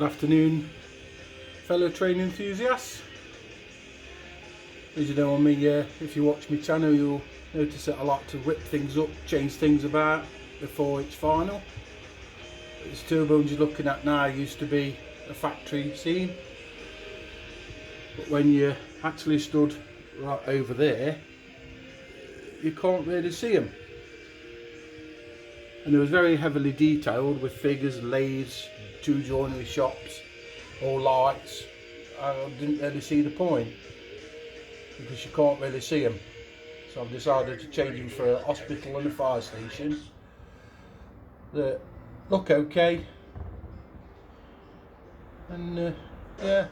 Good afternoon, fellow training enthusiasts. As you know on me, if you watch my channel, you'll notice that I like to whip things up, change things about before it's final. This turbo you're looking at now used to be a factory scene, but when you actually stood right over there, you can't really see them. And it was very heavily detailed with figures, lathes, two joinery shops, all lights. I didn't really see the point because you can't really see them. So I've decided to change them for a hospital and a fire station that look okay. And yeah,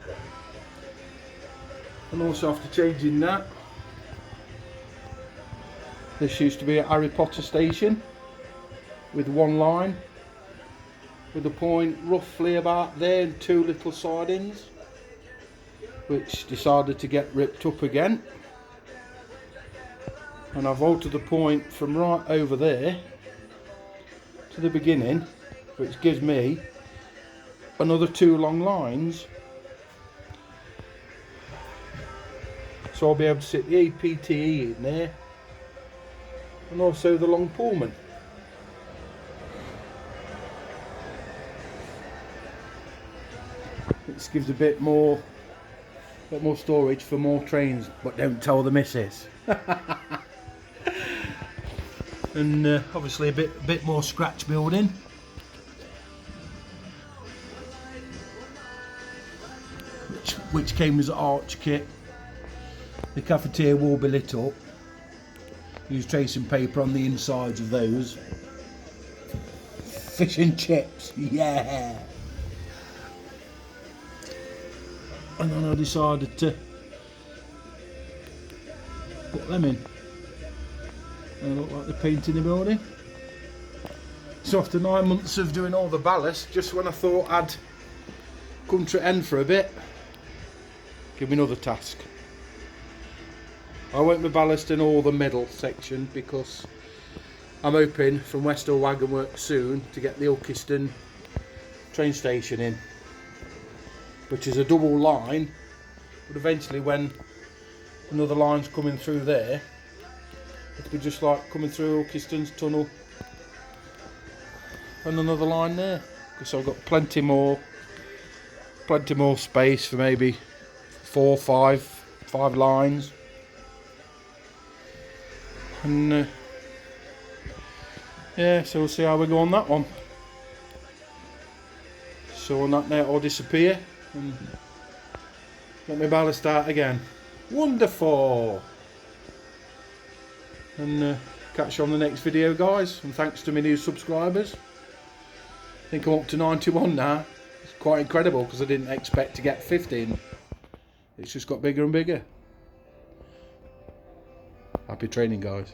and also after changing that, this used to be a Harry Potter station with one line with a point roughly about there and two little sidings, which decided to get ripped up again. And I've altered the point from right over there to the beginning, which gives me another two long lines, so I'll be able to sit the APTE in there and also the long Pullman. This gives a bit more storage for more trains, but don't tell the missus. And obviously a bit more scratch building. Which came as an arch kit. The cafeteria will be lit up. Use tracing paper on the insides of those. Fish and chips, yeah. And then I decided to put them in. They look like they're painting the building. So after 9 months of doing all the ballast, just when I thought I'd come to an end for a bit, give me another task. I won't be ballasting all the middle section because I'm hoping from Westall Wagon Works soon to get the Ilkeston train station in, which is a double line, but eventually when another line's coming through there, it'll be just like coming through Ilkeston's tunnel and another line there, because I've got plenty more space for maybe 4 or 5 lines. And yeah, so we'll see how we go on that one. So on that net I'll disappear and let me ballast out again. Wonderful! And catch you on the next video, guys, and thanks to my new subscribers. I think I'm up to 91 now. It's quite incredible because I didn't expect to get 15. It's just got bigger and bigger. Happy training, guys.